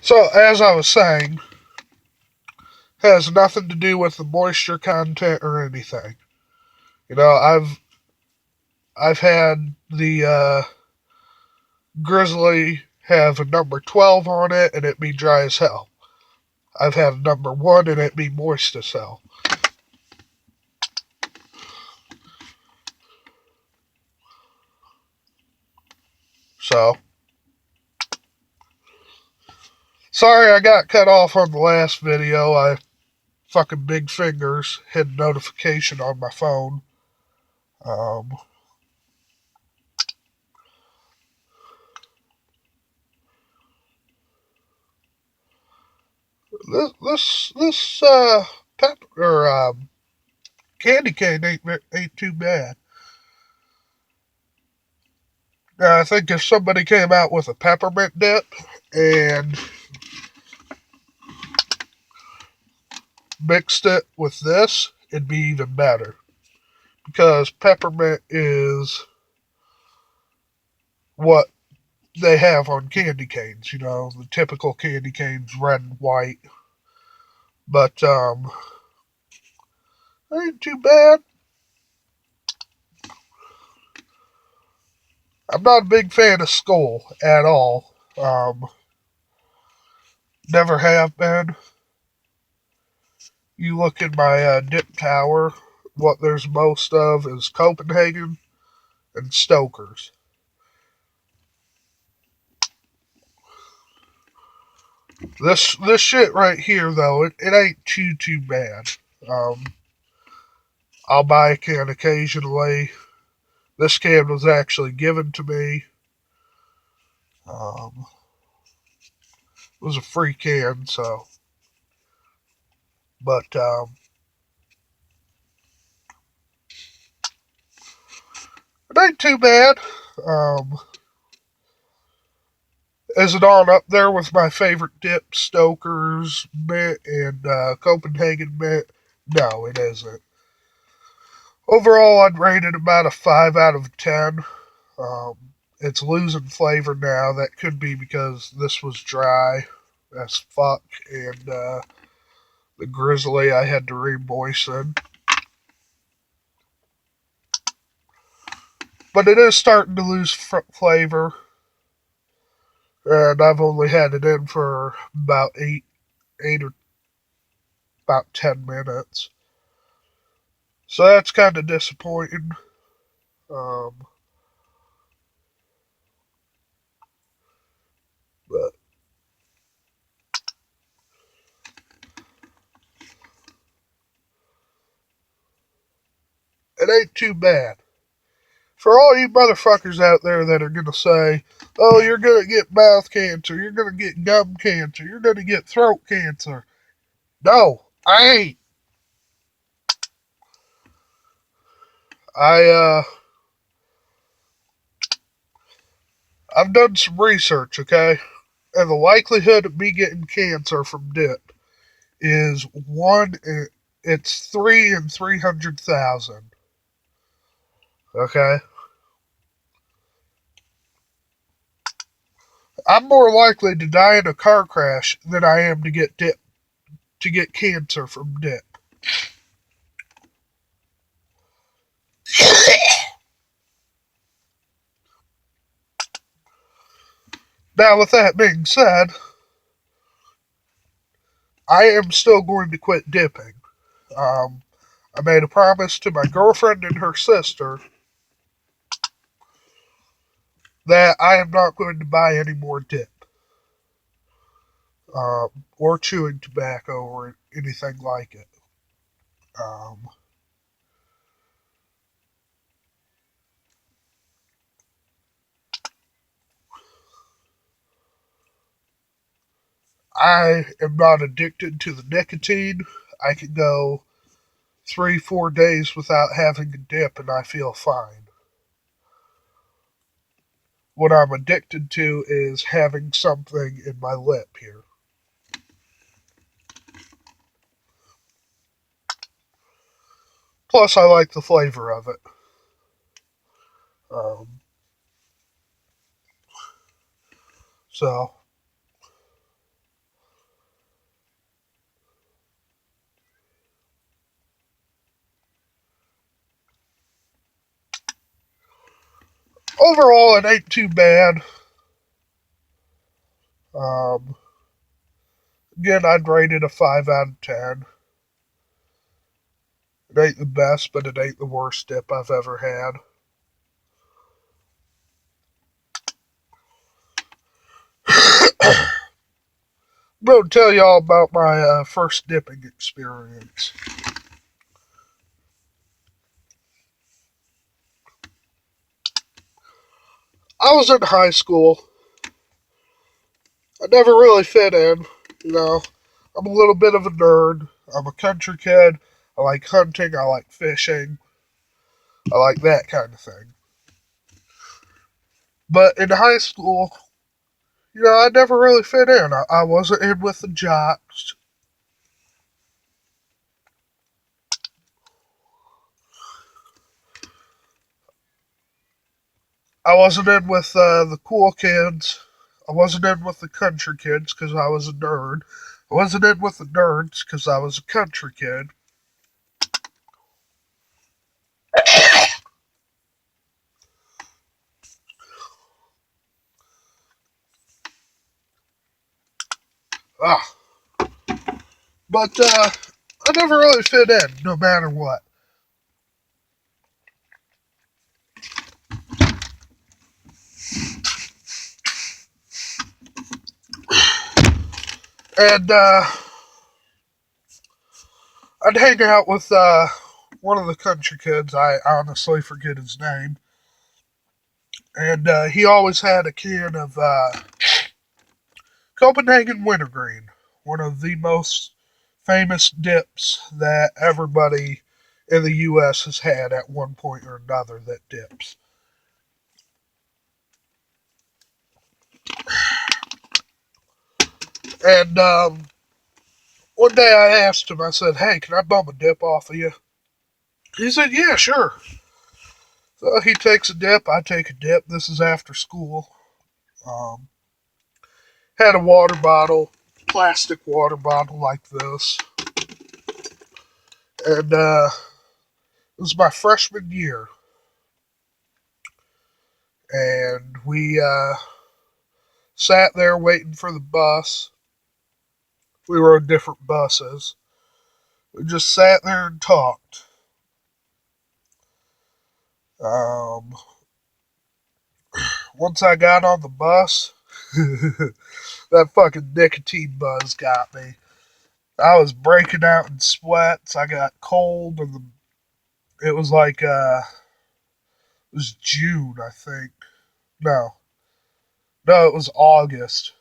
So, as I was saying, has nothing to do with the moisture content or anything. You know, I've had the Grizzly have a number 12 on it and it be dry as hell. I've had a number 1 and it be moist as hell. So, sorry I got cut off on the last video. I fucking big fingers hit a notification on my phone. Um, this pep or candy cane ain't too bad. I think if somebody came out with a peppermint dip and mixed it with this, it'd be even better. Because peppermint is what they have on candy canes, you know, the typical candy canes, red and white. But, ain't too bad. I'm not a big fan of Skull at all. Never have been. You look in my dip tower, what there's most of is Copenhagen and Stoker's. This shit right here though, it ain't too bad. Um, I'll buy a can occasionally. This can was actually given to me. Um, it was a free can, so but it ain't too bad. Um, is it on up there with my favorite dip, Stoker's mint and Copenhagen mint? No, it isn't. Overall, I'd rate it about a 5 out of 10. Um, it's losing flavor now. That could be because this was dry as fuck, and the Grizzly I had to re-moisten. But it is starting to lose flavor, and I've only had it in for about eight or about 10 minutes. So that's kind of disappointing. Um, but it ain't too bad. For all you motherfuckers out there that are gonna say, "Oh, you're gonna get mouth cancer, you're gonna get gum cancer, you're gonna get throat cancer," no, I ain't. I I've done some research, okay, and the likelihood of me getting cancer from dip is one. It's 3 in 300,000. Okay, I'm more likely to die in a car crash than I am to get cancer from dip. Now, with that being said, I am still going to quit dipping. Um, I made a promise to my girlfriend and her sister that I am not going to buy any more dip, or chewing tobacco or anything like it. Um, I am not addicted to the nicotine. I can go 3, 4 days without having a dip and I feel fine. What I'm addicted to is having something in my lip here. Plus, I like the flavor of it. Um, so, overall, it ain't too bad. Um, Again, I'd rate it a 5 out of 10. It ain't the best, but it ain't the worst dip I've ever had. I'm going to tell y'all about my first dipping experience. I was in high school. I never really fit in. You know, I'm a little bit of a nerd. I'm a country kid. I like hunting. I like fishing. I like that kind of thing. But in high school, I never really fit in. I wasn't in with the jocks. I wasn't in with the cool kids. I wasn't in with the country kids because I was a nerd. I wasn't in with the nerds because I was a country kid. Ah, but I never really fit in, no matter what. And I'd hang out with one of the country kids. I honestly forget his name. And he always had a can of Copenhagen Wintergreen, one of the most famous dips that everybody in the U.S. has had at one point or another that dips. And one day I asked him, I said, "Hey, can I bum a dip off of you?" He said, "Yeah, sure." So he takes a dip, I take a dip. This is after school. Um, Had a water bottle, plastic water bottle like this. And it was my freshman year. And we sat there waiting for the bus. We were on different buses. We just sat there and talked. Um, Once I got on the bus, that fucking nicotine buzz got me. I was breaking out in sweats. I got cold, and it was like it was June, I think. No, no, it was August.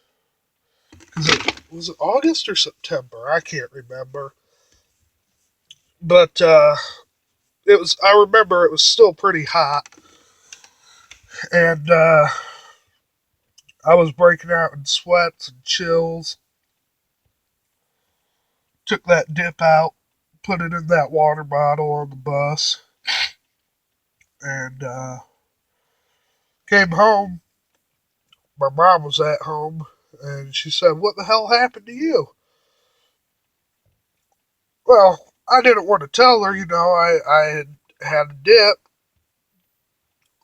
Cause it was it August or September? I can't remember. But it was. I remember it was still pretty hot, and I was breaking out in sweats and chills. Took that dip out, put it in that water bottle on the bus, and came home. My mom was at home, and she said, "What the hell happened to you?" Well, I didn't want to tell her. I had a dip,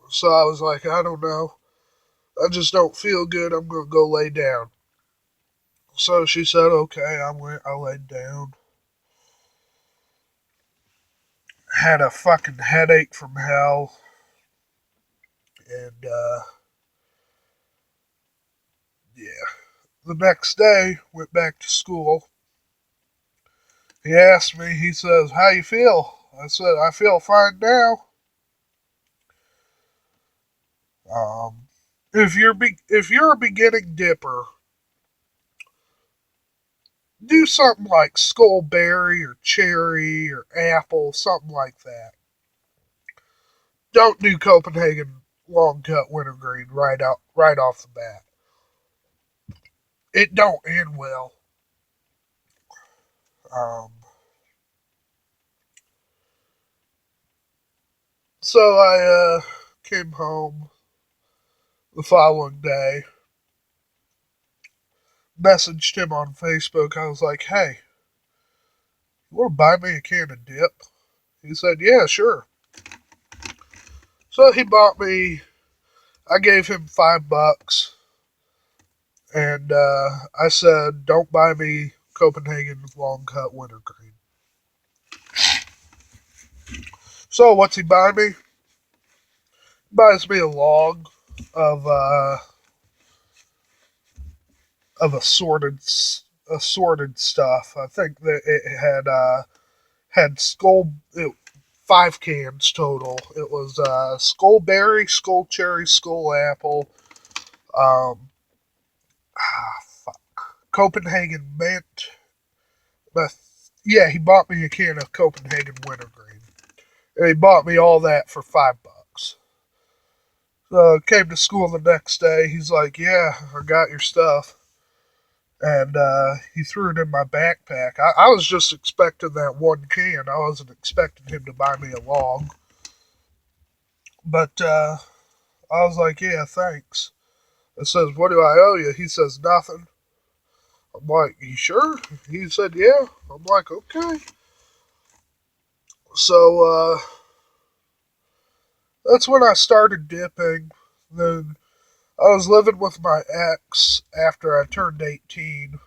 so I was like, I don't know. I just don't feel good. I'm gonna go lay down. So she said, "Okay." I went. I laid down. Had a fucking headache from hell, and yeah. The next day, went back to school. He asked me. He says, "How you feel?" I said, "I feel fine now." Um, if you're a beginning dipper, do something like skullberry or cherry or apple, something like that. Don't do Copenhagen long cut wintergreen right off the bat. It don't end well. Um, so I came home the following day, messaged him on Facebook. I was like, "Hey, you want to buy me a can of dip?" He said, "Yeah, sure." So he bought me I gave him $5, and I said, "Don't buy me Copenhagen long cut wintergreen." So what's he buy me? He buys me a log of of assorted stuff. I think that it had five cans total. It was skullberry, skull cherry, skull apple, um, Copenhagen mint. But yeah, he bought me a can of Copenhagen wintergreen. And he bought me all that for $5. So came to school the next day. He's like, "Yeah, I got your stuff." And he threw it in my backpack. I was just expecting that one can. I wasn't expecting him to buy me a log. But I was like, "Yeah, thanks." I says, "What do I owe you?" He says, "Nothing." I'm like, "You sure?" He said, "Yeah." I'm like, "Okay." So that's when I started dipping. Then I was living with my ex after I turned 18.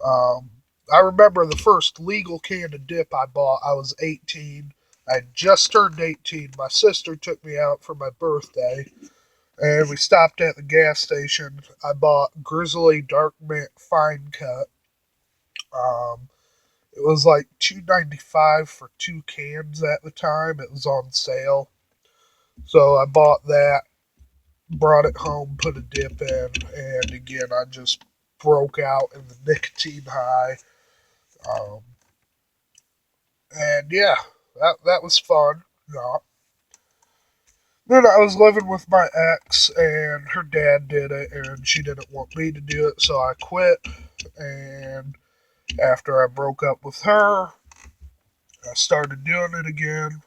Um, I remember the first legal can of dip I bought. I was 18. I just turned 18. My sister took me out for my birthday, and we stopped at the gas station. I bought Grizzly Dark Mint Fine Cut. Um, it was like $2.95 for two cans at the time. It was on sale, so I bought that, brought it home, put a dip in, and again I just broke out in the nicotine high. Um, and yeah, that was fun. No. Then I was living with my ex, and her dad did it, and she didn't want me to do it, so I quit. And after I broke up with her, I started doing it again.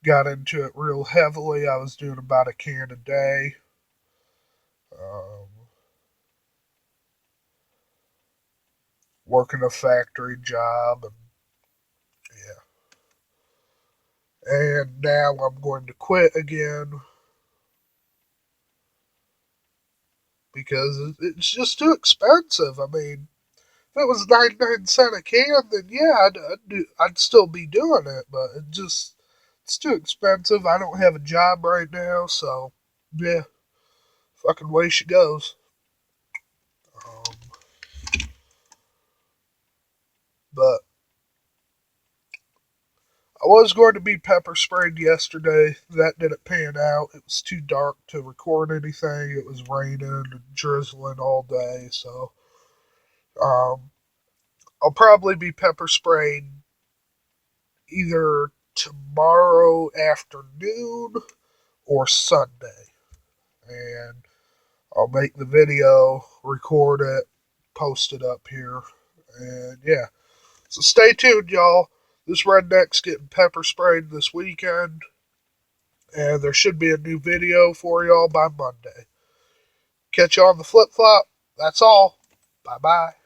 Got into it real heavily. I was doing about a can a day. Um, Working a factory job, and yeah. And now I'm going to quit again because it's just too expensive. I mean, if it was 99 cents a can, then yeah, I'd still be doing it, but it's too expensive. I don't have a job right now, so yeah, fucking way she goes. Um, but I was going to be pepper sprayed yesterday. That didn't pan out. It was too dark to record anything. It was raining and drizzling all day, so um, I'll probably be pepper sprayed either tomorrow afternoon or Sunday. And I'll make the video, record it, post it up here. And yeah. So stay tuned, y'all. This redneck's getting pepper sprayed this weekend. And there should be a new video for y'all by Monday. Catch you on the flip flop. That's all. Bye bye.